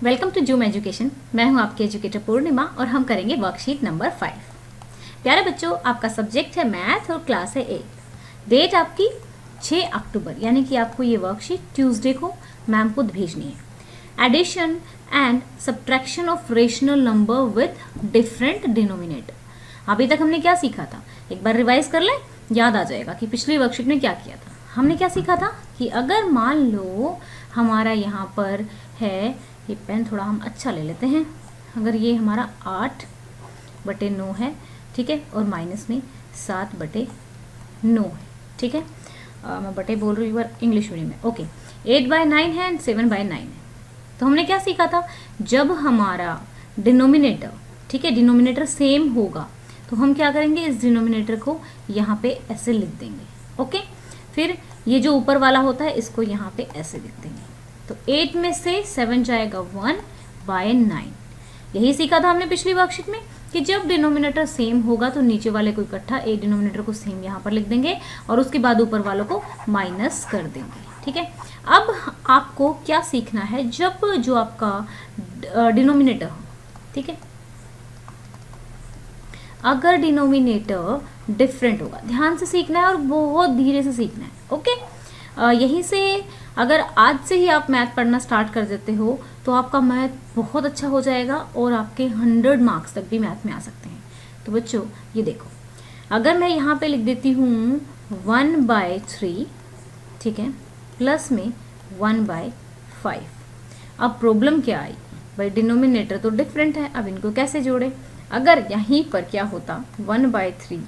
Welcome to zoom education. मैं हूं आपकी एजुकेटर पूर्णिमा और हम करेंगे वर्कशीट नंबर 5। प्यारे बच्चों, आपका सब्जेक्ट है मैथ और क्लास है 8। डेट आपकी 6 अक्टूबर, यानी कि आपको ये वर्कशीट ट्यूसडे को मैम को भेजनी है। Addition and subtraction of rational number with different denominator. अभी तक हमने क्या सीखा था, एक बार रिवाइज कर लें, याद आ जाएगा कि पिछली वर्कशीट में क्या किया था। हमने क्या सीखा था कि अगर मान लो हमारा यहाँ पर है, ये पेन थोड़ा हम अच्छा ले लेते हैं, अगर ये हमारा 8/9 है, ठीक है, और माइनस में 7/9 है, ठीक है। मैं बटे बोल रही हूँ इंग्लिश मीडियम में, ओके। 8/9 है एंड 7/9 है। तो हमने क्या सीखा था, जब हमारा डिनोमिनेटर, ठीक है, डिनोमिनेटर सेम होगा तो हम क्या करेंगे, इस डिनोमिनेटर को यहाँ पे ऐसे लिख देंगे, ओके। फिर ये जो ऊपर वाला होता है इसको यहाँ पे ऐसे लिख देंगे। तो 8 में से 7 जाएगा 1/9। यही सीखा था हमने पिछली वर्कशीट में कि जब डिनोमिनेटर सेम होगा तो नीचे वाले को इकट्ठा, एक डिनोमिनेटर को सेम यहाँ पर लिख देंगे और उसके बाद ऊपर वालों को माइनस कर देंगे, ठीक है। अब आपको क्या सीखना है, जब जो आपका डिनोमिनेटर हो, ठीक है, अगर डिनोमिनेटर डिफरेंट होगा, ध्यान से सीखना है और बहुत धीरे से सीखना है, ओके। यहीं से अगर आज से ही आप मैथ पढ़ना स्टार्ट कर देते हो तो आपका मैथ बहुत अच्छा हो जाएगा और आपके 100 मार्क्स तक भी मैथ में आ सकते हैं। तो बच्चों ये देखो, अगर मैं यहाँ पे लिख देती हूँ 1/3, ठीक है, प्लस में 1/5। अब प्रॉब्लम क्या आई भाई, डिनोमिनेटर तो डिफरेंट है, अब इनको कैसे जोड़े। अगर यहीं पर क्या होता 1/3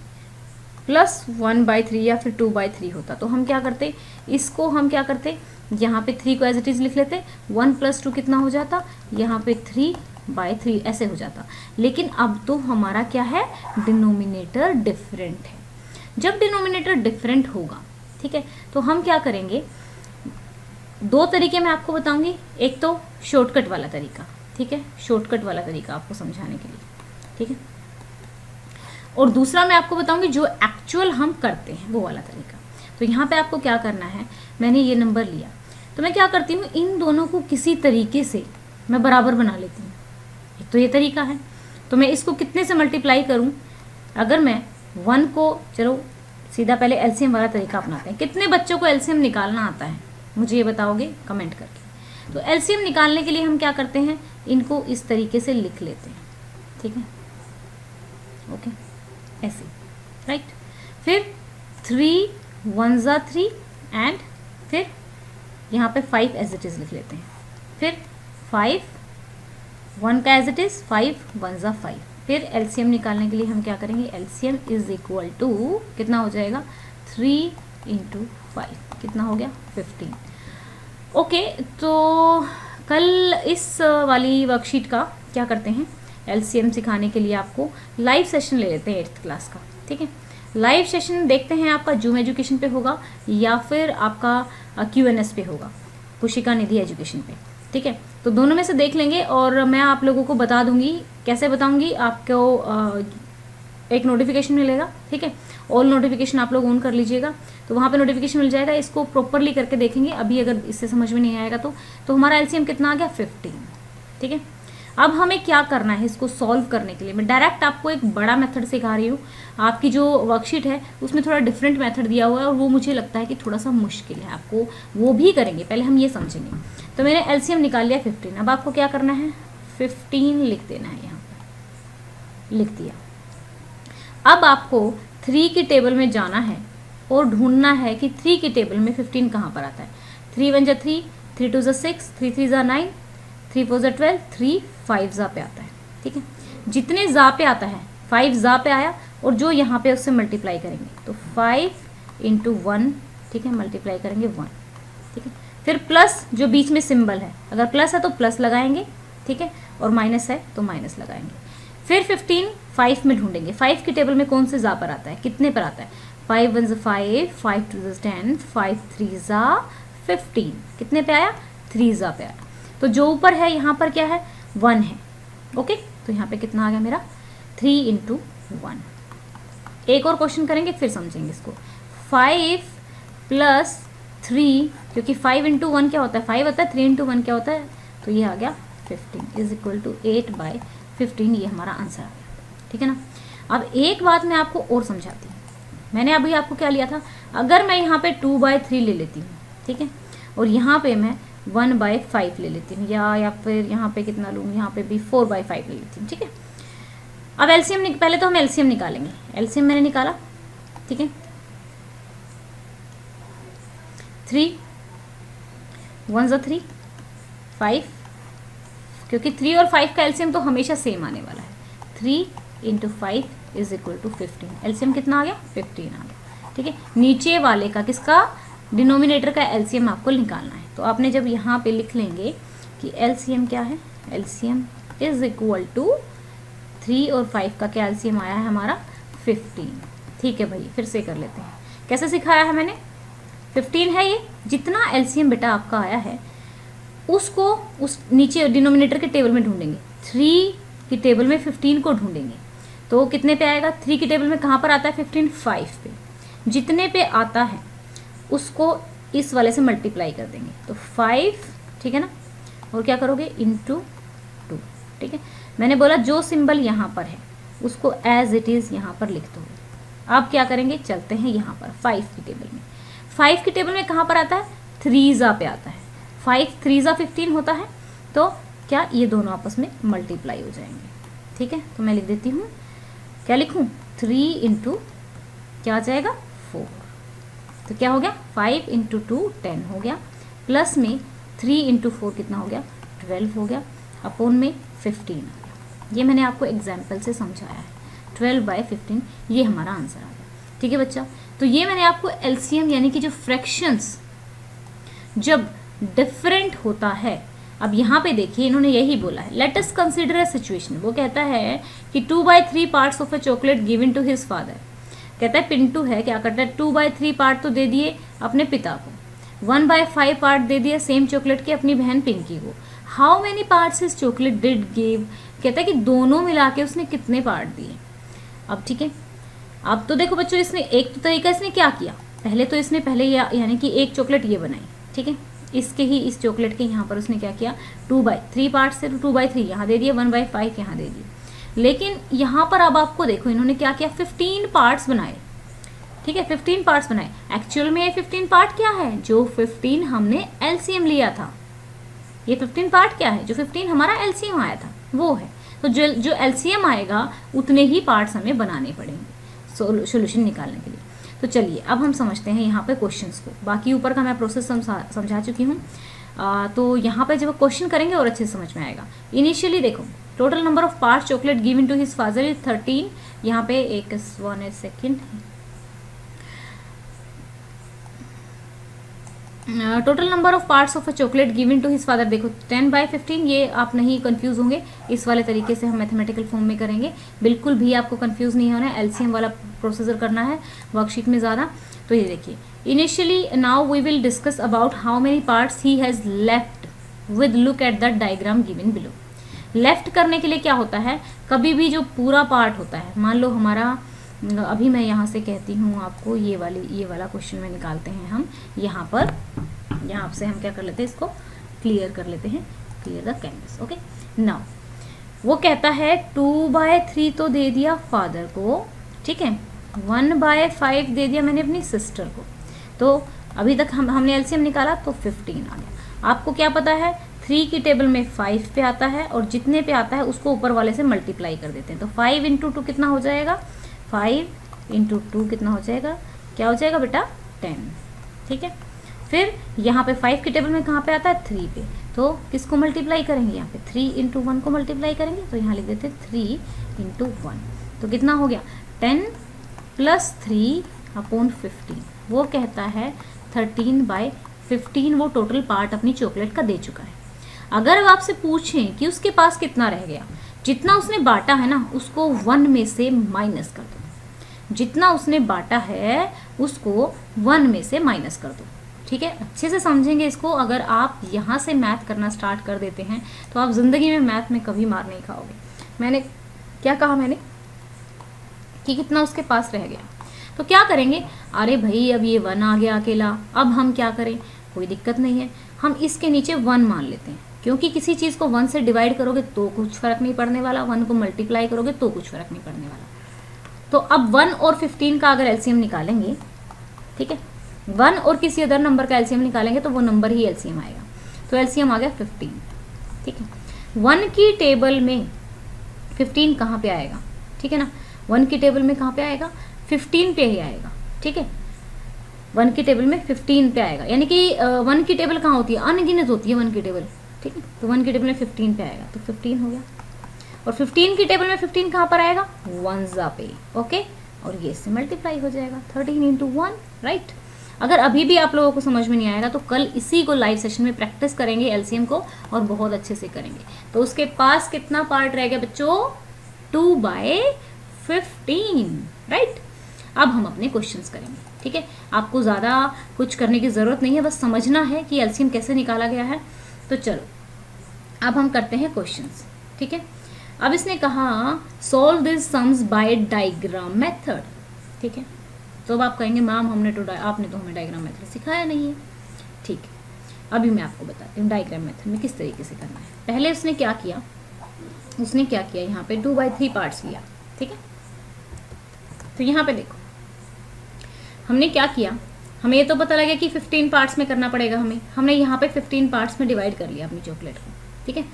प्लस 1/3 या फिर 2/3 होता तो हम क्या करते, इसको हम क्या करते, यहाँ पे 3 को एज इट इज लिख लेते, 1 + 2 कितना हो जाता, यहाँ पे 3/3 ऐसे हो जाता। लेकिन अब तो हमारा क्या है, डिनोमिनेटर डिफरेंट है। जब डिनोमिनेटर डिफरेंट होगा, ठीक है, तो हम क्या करेंगे, दो तरीके मैं आपको बताऊंगी। एक तो शॉर्टकट वाला तरीका, ठीक है, शॉर्टकट वाला तरीका आपको समझाने के लिए, ठीक है, और दूसरा मैं आपको बताऊंगी जो एक्चुअल हम करते हैं वो वाला तरीका। तो यहाँ पे आपको क्या करना है, मैंने ये नंबर लिया तो मैं क्या करती हूँ, इन दोनों को किसी तरीके से मैं बराबर बना लेती हूँ। एक तो ये तरीका है, तो मैं इसको कितने से मल्टीप्लाई करूँ, अगर मैं 1 को, चलो सीधा पहले एलसीएम वाला तरीका अपनाते हैं। कितने बच्चों को एलसीएम निकालना आता है मुझे ये बताओगे कमेंट करके। तो एलसीएम निकालने के लिए हम क्या करते हैं, इनको इस तरीके से लिख लेते हैं, ठीक है, ओके, ऐसे, राइट। फिर 3 1 × 3 एंड फिर यहाँ पे 5 एज इट इज लिख लेते हैं। फिर 5 1 का एज इट इज, 5 1 × 5। फिर एलसीएम निकालने के लिए हम क्या करेंगे, एलसीएम इज इक्वल टू कितना हो जाएगा, 3 × 5 कितना हो गया, 15। ओके, तो कल इस वाली वर्कशीट का क्या करते हैं, एलसीएम सिखाने के लिए आपको लाइव सेशन ले लेते हैं 8th क्लास का, ठीक है। लाइव सेशन देखते हैं आपका जूम एजुकेशन पे होगा या फिर आपका QNS पे होगा, कुशिका निधि एजुकेशन पे, ठीक है। तो दोनों में से देख लेंगे और मैं आप लोगों को बता दूंगी। कैसे बताऊंगी, आपको एक नोटिफिकेशन मिलेगा, ठीक है, ऑल नोटिफिकेशन आप लोग ऑन कर लीजिएगा, तो वहाँ पे नोटिफिकेशन मिल जाएगा। इसको प्रॉपरली करके देखेंगे। अभी अगर इससे समझ में नहीं आएगा तो हमारा एलसीएम कितना आ गया, 15, ठीक है। अब हमें क्या करना है, इसको सॉल्व करने के लिए मैं डायरेक्ट आपको एक बड़ा मेथड सिखा रही हूँ। आपकी जो वर्कशीट है उसमें थोड़ा डिफरेंट मेथड दिया हुआ है और वो मुझे लगता है कि थोड़ा सा मुश्किल है, आपको वो भी करेंगे, पहले हम ये समझेंगे। तो मैंने एलसीएम निकाल लिया 15। अब आपको क्या करना है, 15 लिख देना है, यहाँ पर लिख दिया। अब आपको 3 की टेबल में जाना है और ढूंढना है कि 3 की टेबल में 15 कहाँ पर आता है। 3 1 × 3, 3 2 × 6, 3 3 × 9, 3 4 × 12, 3 5 ज़ा पे आता है, ठीक है। जितने ज़ा पे आता है, 5 ज़ा पे आया और जो यहाँ पे उससे मल्टीप्लाई करेंगे तो 5 × 1, ठीक है, मल्टीप्लाई करेंगे 1, ठीक है। फिर प्लस जो बीच में सिंबल है, अगर प्लस है तो प्लस लगाएंगे, ठीक है, और माइनस है तो माइनस लगाएंगे। फिर 15 5 में ढूंढेंगे, 5 की टेबल में कौन से ज़ा पर आता है, कितने पर आता है, 5 1 × 5, 5 2 × 10, 5 3 × 15, कितने पे आया, 3 ज़ा पे आया। तो जो ऊपर है यहाँ पर क्या है, 1 है, ओके। तो यहाँ पे कितना आ गया मेरा, 3 × 1। एक और क्वेश्चन करेंगे फिर समझेंगे इसको। 5 + 3, क्योंकि 5 × 1 क्या होता है, 5 होता है, 3 × 1 क्या होता है, तो ये आ गया 15 इज इक्वल टू 8/15, ये हमारा आंसर आ गया। ठीक है ना। अब एक बात मैं आपको और समझाती हूँ। मैंने अभी आपको क्या लिया था, अगर मैं यहाँ पे 2/3 ले लेती हूँ, ठीक है, और यहाँ पे मैं 1/5 ले लेती हूँ, या फिर यहाँ पे कितना लूँ, यहाँ पे भी 4/5 ले लेती हूँ। ठीक है। अब एलसीएम, पहले तो हम एलसीएम निकालेंगे। एलसीएम मैंने निकाला, ठीक है, 3 1 × 3 5, क्योंकि 3 और 5 का एलसीएम तो हमेशा सेम आने वाला है। 3 × 5 इज इक्वल टू 15। एलसीएम कितना आ गया, 15 आ गया। ठीक है। नीचे वाले का, किसका, डिनोमिनेटर का एलसीएम आपको निकालना है। तो आपने जब यहाँ पे लिख लेंगे कि एलसीएम क्या है, एलसीएम इज इक्वल टू 3 और 5 का क्या एलसीएम आया है हमारा, 15। ठीक है भाई, फिर से कर लेते हैं। कैसे सिखाया है मैंने, 15 है ये। जितना एलसीएम बेटा आपका आया है उसको उस नीचे डिनोमिनेटर के टेबल में ढूंढेंगे। 3 की टेबल में 15 को ढूंढेंगे तो कितने पे आएगा, 3 की टेबल में कहाँ पर आता है 15, 5 पे। जितने पे आता है उसको इस वाले से मल्टीप्लाई कर देंगे, तो 5, ठीक है ना, और क्या करोगे, इंटू 2। ठीक है। मैंने बोला जो सिंबल यहाँ पर है उसको एज इट इज़ यहाँ पर लिख दो। आप क्या करेंगे, चलते हैं यहाँ पर 5 की टेबल में। 5 की टेबल में कहाँ पर आता है, 3 पे आता है। 5 3 15 होता है, तो क्या ये दोनों आपस में मल्टीप्लाई हो जाएंगे। ठीक है। तो मैं लिख देती हूँ, क्या लिखूँ, 3 इंटू क्या आ जाएगा, 4। तो क्या हो गया, 5 × 2 10 हो गया, प्लस में 3 × 4 कितना हो गया, 12 हो गया, अपोन में 15 आ गया। ये मैंने आपको एग्जाम्पल से समझाया है। 12/15 ये हमारा आंसर आ गया। ठीक है बच्चा। तो ये मैंने आपको एलसीएम यानी कि जो फ्रैक्शंस जब डिफरेंट होता है, अब यहाँ पे देखिए इन्होंने यही बोला है, let us consider a situation. वो कहता है कि 2/3 parts of a chocolate given to his father. कहता है पिंटू है, क्या करता है, 2/3 पार्ट तो दे दिए अपने पिता को, 1/5 पार्ट दे दिए सेम चॉकलेट के अपनी बहन पिंकी को। How many parts his chocolate did give. कहता है कि दोनों मिला के उसने कितने पार्ट दिए। अब ठीक है, अब तो देखो बच्चों, इसने एक तो तरीका इसने क्या किया, पहले यानी कि एक चॉकलेट ये बनाई, ठीक है, इसके ही इस चॉकलेट के यहाँ पर उसने क्या किया, 2/3 पार्ट से 2/3 यहाँ दे दिए, 1/5 यहाँ दे दिए। लेकिन यहाँ पर अब आपको देखो इन्होंने क्या किया, 15 पार्ट्स बनाए। ठीक है, 15 पार्ट्स बनाए। एक्चुअल में ये 15 पार्ट क्या है, जो 15 हमने एलसीएम लिया था। ये 15 पार्ट क्या है, जो 15 हमारा एलसीएम आया था वो है। तो जो एलसीएम आएगा उतने ही पार्ट्स हमें बनाने पड़ेंगे सॉल्यूशन निकालने के लिए। तो चलिए अब हम समझते हैं यहाँ पे क्वेश्चंस को। बाकी ऊपर का मैं प्रोसेस समझा चुकी हूँ। तो यहाँ पे जब क्वेश्चन करेंगे और अच्छे से समझ में आएगा। इनिशियली देखो, total number of parts chocolate given to his father is 13। यहाँ पे एक 1 second, total number of parts of a chocolate given to his father, देखो 10/15। ये आप नहीं कंफ्यूज होंगे, इस वाले तरीके से हम मैथमेटिकल फॉर्म में करेंगे। बिल्कुल भी आपको कंफ्यूज नहीं होना है, एलसीएम वाला प्रोसीजर करना है वर्कशीट में ज़्यादा। तो ये देखिए, initially now we will discuss about how many parts he has left with look at the diagram given below. Left करने के लिए क्या होता है, कभी भी जो पूरा पार्ट होता है, मान लो हमारा, अभी मैं यहाँ से कहती हूँ आपको, ये वाला क्वेश्चन में निकालते हैं हम। यहाँ से हम क्या कर लेते हैं, इसको क्लियर कर लेते हैं, clear the canvas. Okay, now वो कहता है 2/3 तो दे दिया फादर को, ठीक है, 1/5 दे दिया मैंने अपनी सिस्टर को। तो अभी तक हमने एलसीएम निकाला तो 15 आ गया। आपको क्या पता है, 3 की टेबल में 5 पे आता है और जितने पे आता है उसको ऊपर वाले से मल्टीप्लाई कर देते हैं। तो 5 × 2 कितना हो जाएगा, 5 × 2 कितना हो जाएगा, क्या हो जाएगा बेटा, 10। ठीक है, फिर यहाँ पे 5 की टेबल में कहाँ पे आता है, 3 पे। तो किसको मल्टीप्लाई करेंगे, यहाँ पे 3 × 1 को मल्टीप्लाई करेंगे। तो यहाँ लिख देते 3 × 1, तो कितना हो गया, 10 + 3/15। वो कहता है 13/15 वो टोटल पार्ट अपनी चॉकलेट का दे चुका है। अगर आपसे पूछें कि उसके पास कितना रह गया, जितना उसने बांटा है ना उसको 1 में से माइनस कर दो। जितना उसने बांटा है उसको 1 में से माइनस कर दो। ठीक है, अच्छे से समझेंगे इसको। अगर आप यहाँ से मैथ करना स्टार्ट कर देते हैं तो आप ज़िंदगी में मैथ में कभी मार नहीं खाओगे। मैंने क्या कहा, मैंने कि कितना उसके पास रह गया। तो क्या करेंगे, अरे भाई अब ये 1 आ गया अकेला, अब हम क्या करें, कोई दिक्कत नहीं है, हम इसके नीचे 1 मान लेते हैं। क्योंकि किसी चीज़ को 1 से डिवाइड करोगे तो कुछ फर्क नहीं पड़ने वाला, 1 को मल्टीप्लाई करोगे तो कुछ फर्क नहीं पड़ने वाला। तो अब 1 और 15 का अगर एलसीएम निकालेंगे, ठीक है, 1 और किसी अदर नंबर का एलसीएम निकालेंगे तो वो नंबर ही एलसीएम आएगा। तो एलसीएम आ गया 15, ठीक है। 1 की टेबल में 15 कहाँ पे आएगा, ठीक है ना, 1 की टेबल में कहाँ पे आएगा, 15 पे ही आएगा, ठीक है। 1 की टेबल में 15 पे आएगा, यानी कि 1 की टेबल कहाँ होती है, अनगिनत होती है 1 की टेबल, ठीक है। तो 1 की टेबल में 15 पे आएगा, तो 15 हो गया। और 15 की टेबल में 15 कहाँ पर आएगा, 1 पे, ओके। और ये इससे मल्टीप्लाई हो जाएगा 13 इंटू 1, राइट। अगर अभी भी आप लोगों को समझ में नहीं आएगा तो कल इसी को लाइव सेशन में प्रैक्टिस करेंगे एलसीएम को, और बहुत अच्छे से करेंगे। तो उसके पास कितना पार्ट रह गया बच्चों, 2/15, राइट। अब हम अपने क्वेश्चंस करेंगे, ठीक है। आपको ज़्यादा कुछ करने की ज़रूरत नहीं है, बस समझना है कि एलसीएम कैसे निकाला गया है। तो चलो अब हम करते हैं क्वेश्चंस, ठीक है। अब इसने कहा solve this sums by diagram method, ठीक है। तो अब आप कहेंगे मैम आपने तो हमें डायग्राम मेथड सिखाया नहीं है, ठीक है। अभी मैं आपको बताती हूँ डायग्राम मेथड में किस तरीके से करना है। पहले उसने क्या किया, यहाँ पे 2/3 पार्ट्स लिया, ठीक है। तो यहाँ पे देखो हमने क्या किया, हमें ये तो पता लगा कि 15 पार्ट्स में करना पड़ेगा हमने यहाँ पे 15 पार्ट्स में डिवाइड कर लिया अपनी चॉकलेट को, ठीक है।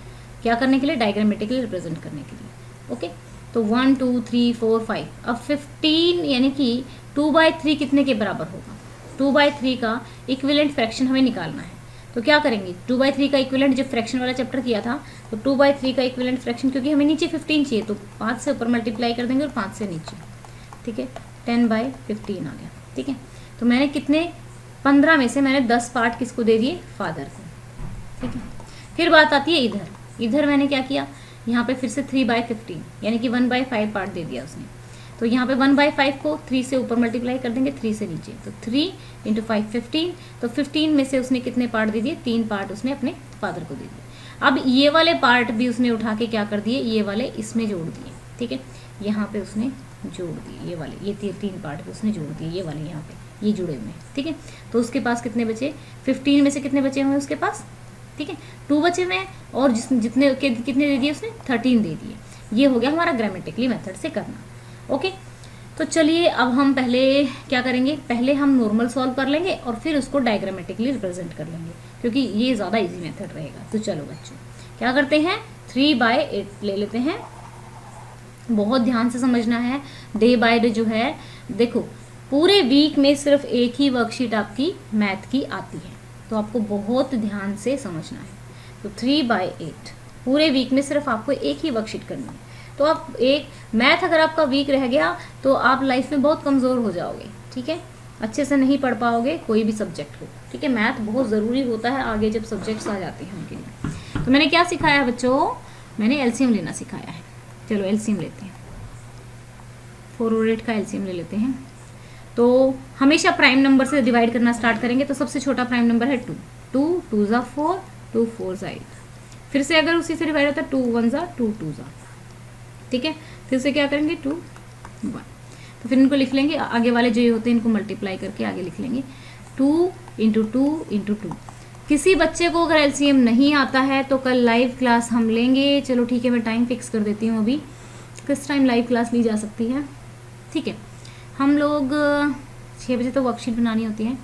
क्या करने के लिए, डायग्रामेटिकली रिप्रेजेंट करने के लिए, ओके। तो 1 2 3 4 5, अब 15 यानी कि 2/3 कितने के बराबर होगा, 2/3 का इक्विवेलेंट फ्रैक्शन हमें निकालना है। तो क्या करेंगे, 2/3 का इक्विवेलेंट, जब फ्रैक्शन वाला चैप्टर किया था तो 2/3 का इक्विवेलेंट फ्रैक्शन, क्योंकि हमें नीचे 15 चाहिए तो 5 से ऊपर मल्टीप्लाई कर देंगे और 5 से नीचे, ठीक है। 10/15 आ गया, ठीक है। तो मैंने कितने, 15 में से मैंने 10 पार्ट किसको दे दिए, फादर को, ठीक है। फिर बात आती है इधर मैंने क्या किया, यहाँ पे फिर से 3/15 यानी कि 1/5 पार्ट दे दिया उसने। तो यहाँ पे 1/5 को 3 से ऊपर मल्टीप्लाई कर देंगे, 3 से नीचे, तो 3 × 5 15। तो 15 में से उसने कितने पार्ट दे दिए, 3 पार्ट उसने अपने फादर को दे दिए। अब ये वाले पार्ट भी उसने उठा के क्या कर दिए, ये वाले इसमें जोड़ दिए, ठीक है। यहाँ पे उसने जोड़ दिए, ये वाले, ये 3 पार्ट भी उसने जोड़ दिए, ये वाले यहाँ पे ये जुड़े हुए हैं, ठीक है। तो उसके पास कितने बचे, 15 में से कितने बचे हुए उसके पास, ठीक है, 2 बचे हुए हैं, और कितने दे दिए उसने, 13 दे दिए। ये हो गया हमारा ग्रामेटिकली मेथड से करना, ओके। तो चलिए अब हम पहले क्या करेंगे, पहले हम नॉर्मल सॉल्व कर लेंगे और फिर उसको डायग्रामेटिकली रिप्रेजेंट कर लेंगे, क्योंकि ये ज़्यादा इजी मेथड रहेगा। तो चलो बच्चों क्या करते हैं, 3/8 ले लेते हैं। बहुत ध्यान से समझना है, डे बाय डे जो है, देखो पूरे वीक में सिर्फ एक ही वर्कशीट आपकी मैथ की आती है, तो आपको बहुत ध्यान से समझना है। तो 3/8 पूरे वीक में सिर्फ आपको एक ही वर्कशीट करनी है। तो आप एक मैथ अगर आपका वीक रह गया तो आप लाइफ में बहुत कमज़ोर हो जाओगे, ठीक है, अच्छे से नहीं पढ़ पाओगे कोई भी सब्जेक्ट को, ठीक है। मैथ बहुत ज़रूरी होता है आगे जब सब्जेक्ट्स आ जाते हैं उनके लिए। तो मैंने क्या सिखाया बच्चों, मैंने एलसीएम लेना सिखाया है। चलो एलसीएम लेते हैं, 4 और 8 का एलसीएम ले लेते हैं। तो हमेशा प्राइम नंबर से डिवाइड करना स्टार्ट करेंगे। तो सबसे छोटा प्राइम नंबर है 2, 2 2 ज़ा 4, 2 4 ज़ा 8। फिर से अगर उसी से डिवाइड होता है 2 1 ज़ा 2 2 ज़ा, ठीक है। फिर से क्या करेंगे 2 1, तो फिर इनको लिख लेंगे, आगे वाले जो ये होते हैं इनको मल्टीप्लाई करके आगे लिख लेंगे 2 × 2 × 2। किसी बच्चे को अगर एलसीएम नहीं आता है तो कल लाइव क्लास हम लेंगे। चलो ठीक है, मैं टाइम फिक्स कर देती हूँ अभी किस टाइम लाइव क्लास ली जा सकती है, ठीक है। हम लोग 6 बजे तो वर्कशीट बनानी होती है,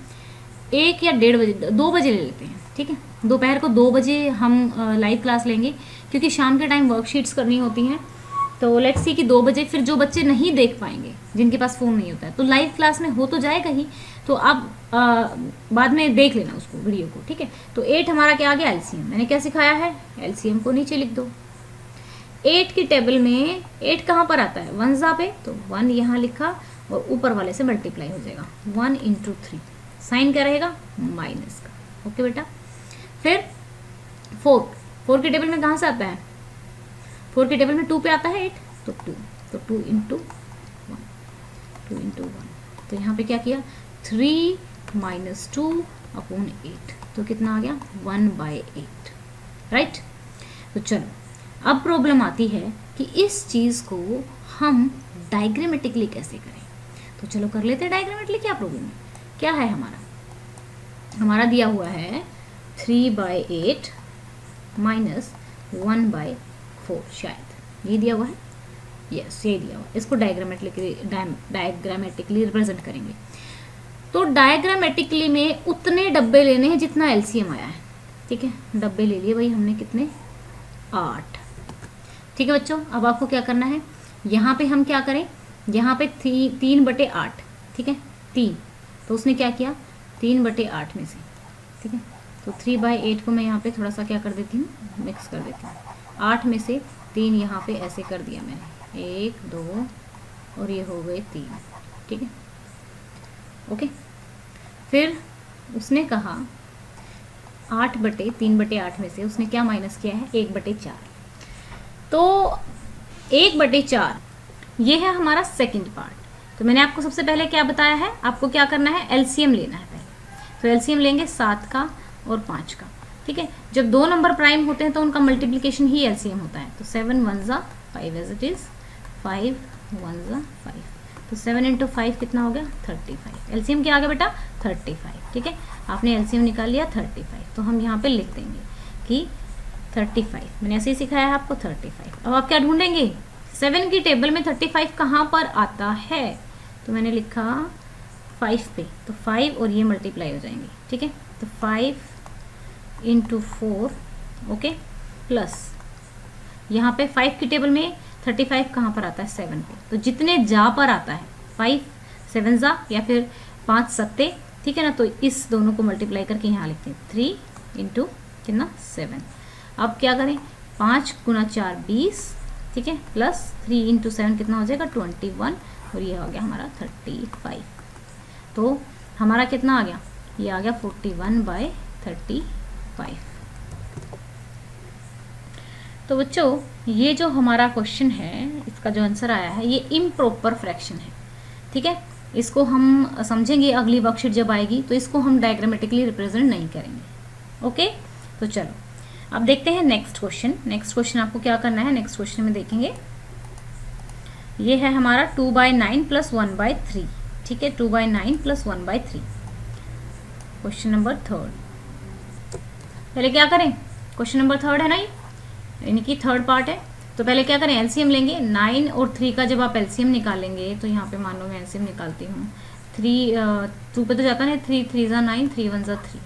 1 या 1:30 बजे, 2 बजे ले लेते हैं, ठीक है। दोपहर को 2 बजे हम लाइव क्लास लेंगे, क्योंकि शाम के टाइम वर्कशीट्स करनी होती हैं। तो लेट्स सी कि 2 बजे, फिर जो बच्चे नहीं देख पाएंगे, जिनके पास फ़ोन नहीं होता है, तो लाइव क्लास में हो तो जाएगा ही, तो आप बाद में देख लेना उसको वीडियो को, ठीक है। तो 8 हमारा क्या आ गया, एलसीएम। मैंने क्या सिखाया है, एलसीएम को नीचे लिख दो। 8 की टेबल में 8 कहाँ पर आता है, 1 ज़ा पे, तो 1 यहाँ लिखा और ऊपर वाले से मल्टीप्लाई हो जाएगा 1 × 3, साइन क्या रहेगा, माइनस का, ओके बेटा। फिर 4 की टेबल में कहाँ से आता है, 4 की टेबल में 2 पे आता है 8, तो 2, तो 2 × 1, 2 × 1। तो यहाँ पे क्या किया, 3 - 2/8, तो कितना आ गया 1/8, राइट। तो चलो अब प्रॉब्लम आती है कि इस चीज़ को हम डायग्रामेटिकली कैसे करें। तो चलो कर लेते हैं डायग्रामेटिकली। क्या प्रॉब्लम है, क्या है हमारा दिया हुआ है 3/8, -1/4 शायद ये दिया हुआ है, यस ये दिया हुआ है। इसको डायग्रामेटिकली रिप्रेजेंट करेंगे। तो डायग्रामेटिकली में उतने डब्बे लेने हैं जितना एलसीएम आया है, ठीक है। डब्बे ले लिए भाई हमने, कितने, 8, ठीक है बच्चों। अब आपको क्या करना है, यहाँ पे हम क्या करें, यहाँ पे 3/8, ठीक है, 3, तो उसने क्या किया 3/8 में से, ठीक है। तो 3/8 को मैं यहाँ पे थोड़ा सा क्या कर देती हूँ, मिक्स कर देती हूँ। 8 में से 3 यहाँ पे ऐसे कर दिया मैंने, 1 2 और ये हो गए 3, ठीक है, ओके। फिर उसने कहा 3/8 में से उसने क्या माइनस किया है, 1/4। तो 1/4 ये है हमारा सेकंड पार्ट। तो मैंने आपको सबसे पहले क्या बताया है, आपको क्या करना है, एलसीएम लेना है पहले। तो एलसीएम लेंगे 7 का और 5 का, ठीक है। जब 2 नंबर प्राइम होते हैं तो उनका मल्टीप्लिकेशन ही एलसीएम होता है। तो 7 1 ज़ा 5 एज इट इज़, 5 1 ज़ा 5, तो 7 × 5 कितना हो गया, 35। एलसीएम क्या आ गया बेटा, 35, ठीक है। आपने एलसीएम निकाल लिया 35, तो हम यहाँ पे लिख देंगे कि 35, मैंने ऐसे ही सिखाया है आपको 35। अब आप क्या ढूंढेंगे, 7 की टेबल में 35 कहाँ पर आता है, तो मैंने लिखा 5 पे, तो 5 और ये मल्टीप्लाई हो जाएंगे, ठीक है। तो 5 × 4, ओके, प्लस यहाँ पे 5 की टेबल में 35 कहाँ पर आता है, 7 पे, तो जितने जा पर आता है 5 7 जा या फिर 5 सत्ते, ठीक है ना। तो इस दोनों को मल्टीप्लाई करके यहाँ लिखते हैं 3 × कितना 7। अब क्या करें, 5 × 4 20, ठीक है, प्लस 3 × 7 कितना हो जाएगा 21, और ये हो गया हमारा 35। तो हमारा कितना आ गया, ये आ गया 41/35। तो बच्चों ये जो हमारा क्वेश्चन है, इसका जो आंसर आया है ये इम्प्रॉपर फ्रैक्शन है, ठीक है। इसको हम समझेंगे अगली वर्कशीट जब आएगी, तो इसको हम डायग्रामेटिकली रिप्रेजेंट नहीं करेंगे, ओके। तो चलो अब देखते हैं नेक्स्ट क्वेश्चन। नेक्स्ट क्वेश्चन आपको क्या करना है, नेक्स्ट क्वेश्चन में देखेंगे, ये है हमारा 2/9 + 1/3, ठीक है, 2/9 + 1/3, क्वेश्चन नंबर 3। पहले क्या करें, क्वेश्चन नंबर 3 है ना ये, यानी कि थर्ड पार्ट है। तो पहले क्या करें, एलसीएम लेंगे। 9 और 3 का जब आप एलसीएम निकालेंगे, तो यहाँ पे मान लो मैं एलसीएम निकालती हूँ, 2 पे तो जाता नहीं, 3 3 ज़ा 9, 3 1 ज़ा 3,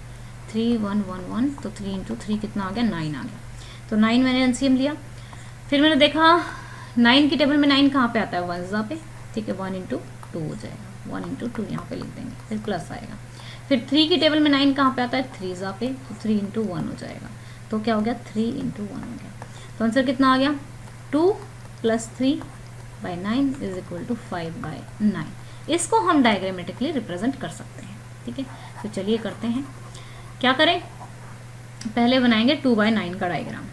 3 1 1 1, तो 3 × 3 कितना आ गया, 9 आ गया। तो 9 मैंने एलसीएम लिया। फिर मैंने देखा 9 की टेबल में 9 कहाँ पे आता है, 1 ज़ा पे, ठीक है, 1 × 2 हो जाएगा, 1 × 2 यहाँ पे लिख देंगे, फिर प्लस आएगा। फिर 3 की टेबल में 9 कहाँ पे आता है, 3 ज़ा पे, तो 3 × 1 हो जाएगा। तो क्या हो गया, 3 × 1 हो गया। तो आंसर कितना आ गया, 2 + 3/9 = 5/9। इसको हम डायग्रामेटिकली रिप्रेजेंट कर सकते हैं, ठीक है। तो चलिए करते हैं, क्या करें, पहले बनाएंगे 2/9 का डायग्राम,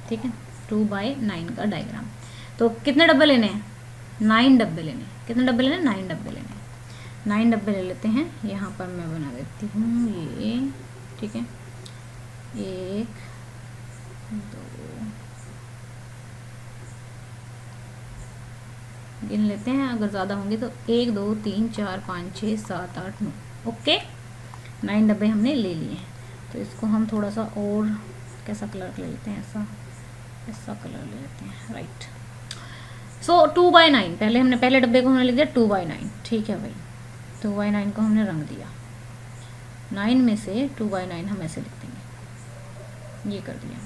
ठीक है, 2/9 का डायग्राम। तो कितने डब्बे लेने हैं, 9 डब्बे लेने हैं। कितने डब्बे लेने हैं, 9 डब्बे लेने हैं। 9 डब्बे ले लेते हैं। यहाँ पर मैं बना देती हूँ ये, ठीक है, 1 2 गिन लेते हैं, अगर ज़्यादा होंगे तो 1 2 3 4 5 6 7 8 9, ओके। 9 डब्बे हमने ले लिए हैं। तो इसको हम थोड़ा सा और कैसा कलर ले लेते हैं, ऐसा कलर ले लेते हैं, राइट। सो 2/9, पहले हमने पहले डब्बे को हमने लिख दिया 2/9, ठीक है भाई, 2/9 को हमने रंग दिया। 9 में से 2/9 हम ऐसे लिख देंगे, ये कर दिया,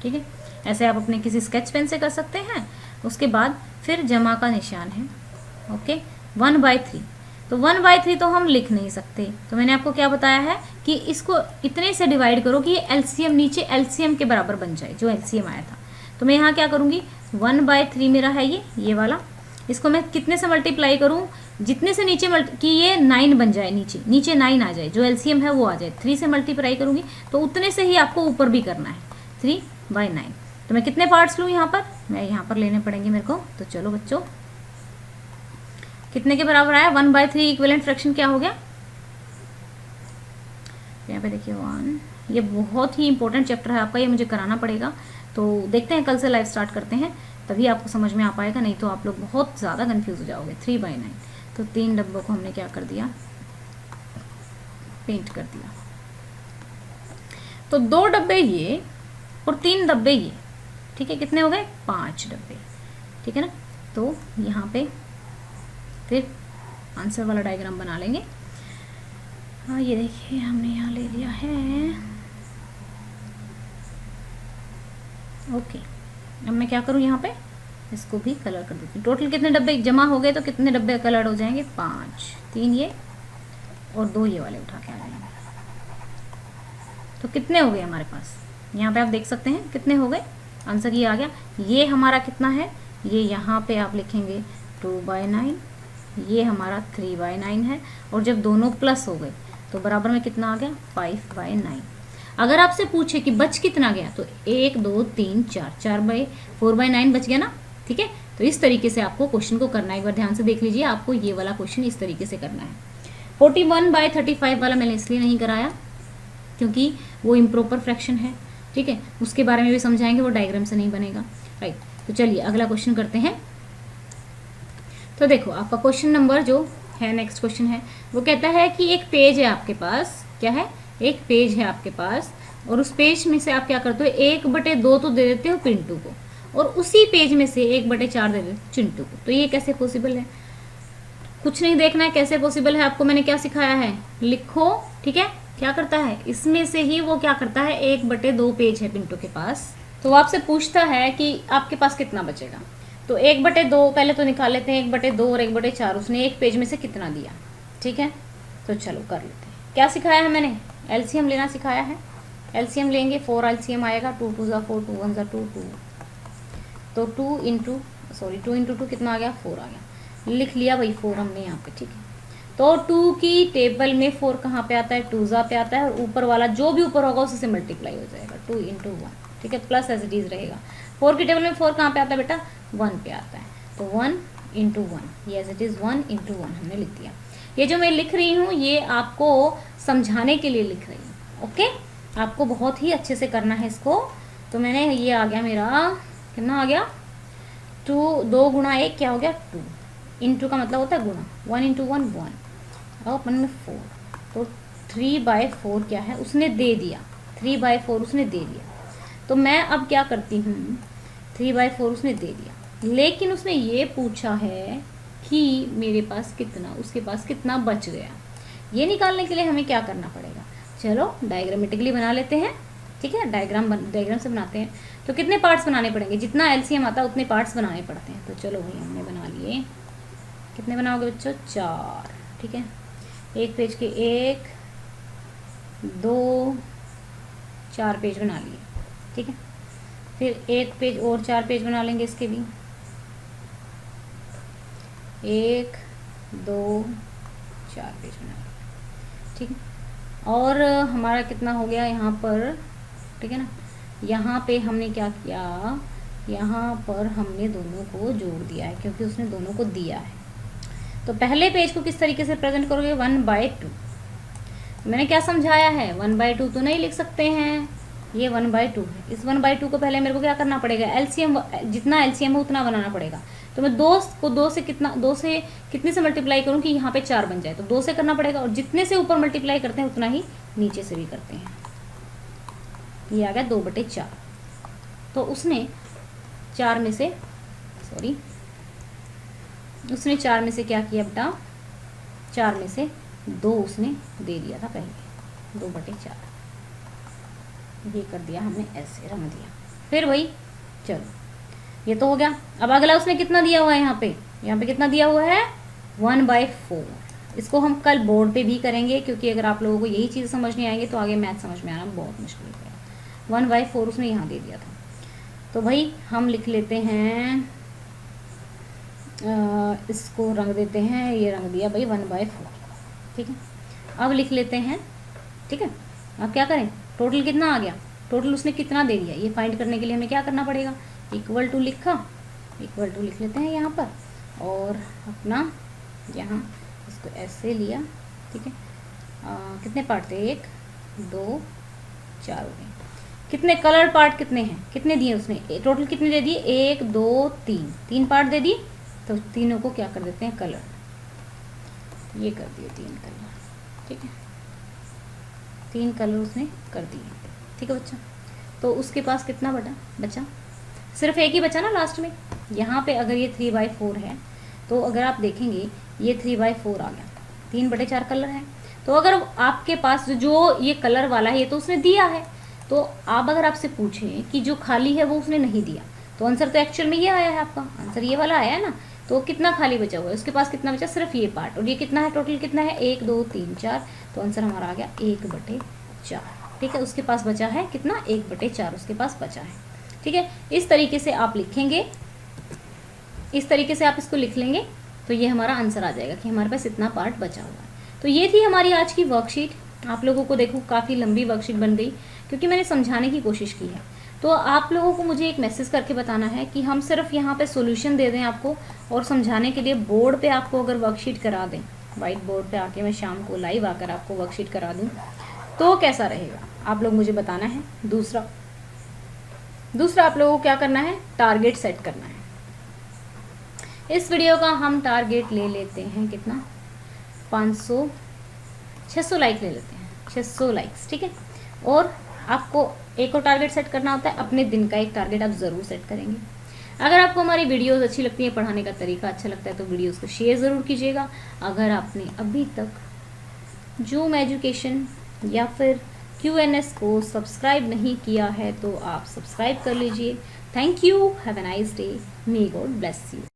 ठीक है। ऐसे आप अपने किसी स्केच पेन से कर सकते हैं। उसके बाद फिर जमा का निशान है, ओके। 1/3, तो 1/3 तो हम लिख नहीं सकते। तो मैंने आपको क्या बताया है कि इसको इतने से डिवाइड करो कि ये एलसीएम नीचे एलसीएम के बराबर बन जाए, जो एलसीएम आया था। तो मैं यहाँ क्या करूँगी, 1/3 मेरा है ये वाला, इसको मैं कितने से मल्टीप्लाई करूँ, जितने से नीचे कि ये 9 बन जाए, नीचे 9 आ जाए, जो एलसीएम है वो आ जाए। 3 से मल्टीप्लाई करूँगी तो उतने से ही आपको ऊपर भी करना है, 3/9। तो मैं कितने पार्ट्स लूँ यहाँ पर, मैं यहाँ पर लेने पड़ेंगे मेरे को। तो चलो बच्चों, कितने के बराबर आया, 1/3 इक्विवेलेंट फ्रैक्शन क्या हो गया, यहाँ पे देखिए 1। ये बहुत ही इंपॉर्टेंट चैप्टर है आपका, ये मुझे कराना पड़ेगा। तो देखते हैं, कल से लाइव स्टार्ट करते हैं, तभी आपको समझ में आ पाएगा, नहीं तो आप लोग बहुत ज़्यादा कंफ्यूज हो जाओगे। 3/9, तो 3 डब्बों को हमने क्या कर दिया, पेंट कर दिया। तो 2 डब्बे ये और 3 डब्बे ये, ठीक है। कितने हो गए? 5 डब्बे, ठीक है ना। तो यहाँ पे फिर आंसर वाला डायग्राम बना लेंगे। हाँ ये देखिए हमने यहाँ ले लिया है। ओके, अब मैं क्या करूँ, यहाँ पे इसको भी कलर कर देती हूँ। टोटल कितने डब्बे जमा हो गए, तो कितने डब्बे कलर हो जाएंगे? 5, 3 ये और 2 ये वाले उठा के आ जाएंगे। तो कितने हो गए हमारे पास? यहाँ पे आप देख सकते हैं कितने हो गए। आंसर ये आ गया। ये हमारा कितना है, ये यहाँ पे आप लिखेंगे 2/9, ये हमारा 3/9 है। और जब दोनों प्लस हो गए तो बराबर में कितना आ गया? 5/9। अगर आपसे पूछे कि बच कितना गया, तो 1 2 3 4, 4/9 बच गया ना, ठीक है। तो इस तरीके से आपको क्वेश्चन को करना है। एक बार ध्यान से देख लीजिए, आपको ये वाला क्वेश्चन इस तरीके से करना है। 41/35 वाला मैंने इसलिए नहीं कराया क्योंकि वो इम्प्रॉपर फ्रैक्शन है, ठीक है। उसके बारे में भी समझाएंगे, वो डायग्राम से नहीं बनेगा, राइट। तो चलिए अगला क्वेश्चन करते हैं। तो देखो आपका क्वेश्चन नंबर जो है, नेक्स्ट क्वेश्चन है, वो कहता है कि एक पेज है आपके पास। क्या है? एक पेज है आपके पास, और उस पेज में से आप क्या करते हो, 1/2 तो दे देते हो पिंटू को, और उसी पेज में से 1/4 दे देते हो चिंटू को। तो ये कैसे पॉसिबल है? कुछ नहीं देखना है कैसे पॉसिबल है, आपको मैंने क्या सिखाया है, लिखो, ठीक है। क्या करता है, इसमें से ही वो क्या करता है, 1/2 पेज है पिंटू के पास। तो वो आपसे पूछता है कि आपके पास कितना बचेगा। तो 1/2 पहले तो निकाल लेते हैं, 1/2 और 1/4 उसने एक पेज में से कितना दिया, ठीक है। तो चलो कर लेते हैं। क्या सिखाया है मैंने? एलसीएम लेना सिखाया है। एलसीएम लेंगे, 4 एलसीएम आएगा, 2 2 ज़ा 4, 2 1 ज़ा 2, 2। तो 2 इंटू 2 कितना आ गया? 4 आ गया। लिख लिया भाई 4 हमने यहाँ पे, ठीक है। तो 2 की टेबल में 4 कहाँ पे आता है? 2 ज़ा पे आता है, और ऊपर वाला जो भी ऊपर होगा उससे मल्टीप्लाई हो जाएगा, 2 इंटू 1, ठीक है, प्लस एज इट इज रहेगा। 4 की टेबल में 4 कहाँ पे आता है बेटा? 1 पे आता है, तो 1 इंटू 1, ये एज इट इज 1 इंटू 1 हमने लिख दिया। ये जो मैं लिख रही हूँ ये आपको समझाने के लिए लिख रही हूँ, ओके। आपको बहुत ही अच्छे से करना है इसको। तो मैंने, ये आ गया मेरा, कितना आ गया? 2 गुणा 1 क्या हो गया? 2। इंटू का मतलब होता है गुणा, 1 इंटू 1 1, और अपन में 4। तो 3/4 क्या है, उसने दे दिया, 3/4 उसने दे दिया। तो मैं अब क्या करती हूँ, 3/4 उसने दे दिया, लेकिन उसने ये पूछा है कि मेरे पास कितना, उसके पास कितना बच गया। ये निकालने के लिए हमें क्या करना पड़ेगा? चलो डायग्रामेटिकली बना लेते हैं, ठीक है। डायग्राम से बनाते हैं। तो कितने पार्ट्स बनाने पड़ेंगे? जितना एलसीएम आता है उतने पार्ट्स बनाने पड़ते हैं। तो चलो भाई हमने बना लिए। कितने बनाओगे बच्चों? 4, ठीक है। एक पेज के 1 2 4 पेज बना लिए, ठीक है। फिर एक पेज और 4 पेज बना लेंगे इसके भी, 1 2 4 पेज बना लेंगे, ठीक है। और हमारा कितना हो गया यहाँ पर, ठीक है ना। यहाँ पे हमने क्या किया, यहाँ पर हमने दोनों को जोड़ दिया है क्योंकि उसने दोनों को दिया है। तो पहले पेज को किस तरीके से प्रेजेंट करोगे? 1/2। मैंने क्या समझाया है, 1/2 तो नहीं लिख सकते हैं, ये 1/2 है। इस 1/2 को पहले मेरे को क्या करना पड़ेगा, एलसीएम, जितना एलसीएम है उतना बनाना पड़ेगा। तो मैं 2 को 2 से कितने से मल्टीप्लाई करूँ कि यहाँ पे 4 बन जाए, तो 2 से करना पड़ेगा। और जितने से ऊपर मल्टीप्लाई करते हैं उतना ही नीचे से भी करते हैं। ये आ गया 2/4। तो उसने 4 में से क्या किया बेटा, 4 में से 2 उसने दे दिया था पहले, 2/4 ये कर दिया हमने, ऐसे रंग दिया। फिर वही, चलो ये तो हो गया। अब अगला उसने कितना दिया हुआ है, यहाँ पे कितना दिया हुआ है? 1/4। इसको हम कल बोर्ड पे भी करेंगे, क्योंकि अगर आप लोगों को यही चीज़ समझ नहीं आएंगे तो आगे मैथ समझ में आना बहुत मुश्किल हो जाएगा। 1/4 उसने यहाँ दे दिया था। तो भाई हम लिख लेते हैं, इसको रंग देते हैं, ये रंग दिया भाई 1/4, ठीक है। अब लिख लेते हैं, ठीक है। अब क्या करें, टोटल कितना आ गया, टोटल उसने कितना दे दिया, ये फाइंड करने के लिए हमें क्या करना पड़ेगा, इक्वल टू लिखा, इक्वल टू लिख लेते हैं यहाँ पर, और अपना यहाँ इसको ऐसे लिया, ठीक है। कितने पार्ट थे, 1 2 4 हो गए। कितने कलर पार्ट कितने हैं, कितने दिए उसने, टोटल कितने दे दिए, 1 2 3 पार्ट दे दिए। तो तीनों को क्या कर देते हैं, कलर, ये कर दिए 3 कलर, ठीक है। 3 कलर उसने कर दिए, ठीक है बच्चा। तो उसके पास कितना बचा, सिर्फ एक ही बचा ना लास्ट में। यहाँ पे अगर ये 3/4 है तो अगर आप देखेंगे ये 3/4 आ गया, 3/4 कलर है। तो अगर आपके पास जो ये कलर वाला है ये तो उसने दिया है, तो आप अगर आपसे पूछें कि जो खाली है वो उसने नहीं दिया, तो आंसर तो एक्चुअल में ये आया है, आपका आंसर ये वाला आया है ना। तो कितना खाली बचा हुआ है, उसके पास कितना बचा, सिर्फ ये पार्ट। और ये कितना है, टोटल कितना है, 1 2 3 4, तो आंसर हमारा आ गया 1/4। ठीक है, उसके पास बचा है कितना, 1/4 उसके पास बचा है। ठीक है, इस तरीके से आप लिखेंगे, इस तरीके से आप इसको लिख लेंगे तो ये हमारा आंसर आ जाएगा कि हमारे पास इतना पार्ट बचा हुआ है। तो ये थी हमारी आज की वर्कशीट। आप लोगों को देखो काफ़ी लंबी वर्कशीट बन गई क्योंकि मैंने समझाने की कोशिश की है। तो आप लोगों को मुझे एक मैसेज करके बताना है कि हम सिर्फ यहाँ पे सॉल्यूशन दे दें आपको, और समझाने के लिए बोर्ड पे आपको अगर वर्कशीट करा दें, वाइट बोर्ड पे आके मैं शाम को लाइव आकर आपको वर्कशीट करा दूँ तो कैसा रहेगा, आप लोग मुझे बताना है। दूसरा आप लोगों को क्या करना है, टारगेट सेट करना है। इस वीडियो का हम टारगेट ले लेते हैं कितना, 600 लाइक ले लेते हैं, 600 लाइक्स। ठीक है, और आपको एक और टारगेट सेट करना होता है, अपने दिन का एक टारगेट आप ज़रूर सेट करेंगे। अगर आपको हमारी वीडियोस अच्छी लगती है, पढ़ाने का तरीका अच्छा लगता है, तो वीडियोस को शेयर ज़रूर कीजिएगा। अगर आपने अभी तक जूम एजुकेशन या फिर QNS को सब्सक्राइब नहीं किया है तो आप सब्सक्राइब कर लीजिए। Thank you, have a nice day, may God bless you.